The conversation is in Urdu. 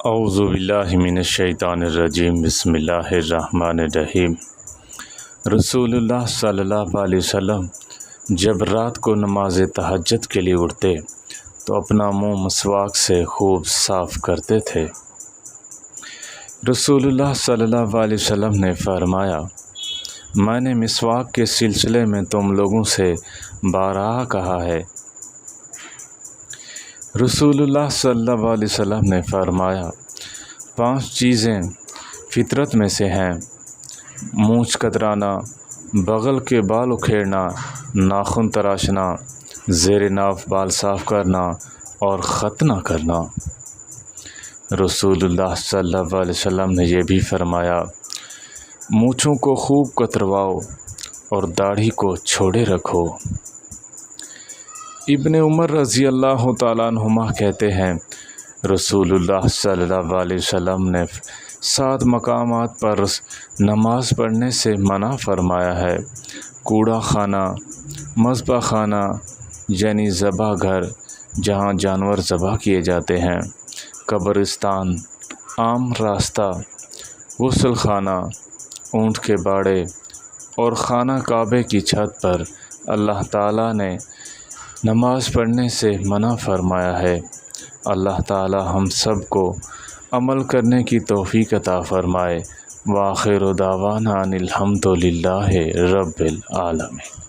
اعوذ باللہ من الشیطان الرجیم بسم اللہ الرحمن الرحیم۔ رسول اللہ صلی اللہ علیہ وسلم جب رات کو نماز تہجد کے لیے اٹھتے تو اپنا منہ مسواک سے خوب صاف کرتے تھے۔ رسول اللہ صلی اللہ علیہ وسلم نے فرمایا، میں نے مسواک کے سلسلے میں تم لوگوں سے بارہا کہا ہے۔ رسول اللہ صلی اللہ علیہ وسلم نے فرمایا، 5 چیزیں فطرت میں سے ہیں: مونچھ کترانا، بغل کے بال اکھیڑنا، ناخن تراشنا، زیر ناف بال صاف کرنا اور ختنہ کرنا۔ رسول اللہ صلی اللہ علیہ وسلم نے یہ بھی فرمایا، مونچھوں کو خوب کترواؤ اور داڑھی کو چھوڑے رکھو۔ ابن عمر رضی اللہ تعالیٰ عنہما کہتے ہیں، رسول اللہ صلی اللہ علیہ وسلم نے 7 مقامات پر نماز پڑھنے سے منع فرمایا ہے: کوڑا خانہ، مذبح خانہ یعنی ذبح گھر جہاں جانور ذبح کیے جاتے ہیں، قبرستان، عام راستہ، غسل خانہ، اونٹ کے باڑے اور خانہ کعبہ کی چھت پر اللہ تعالیٰ نے نماز پڑھنے سے منع فرمایا ہے۔ اللہ تعالیٰ ہم سب کو عمل کرنے کی توفیق عطا فرمائے۔ وآخر دعوانا ان الحمد للہ رب العالمین۔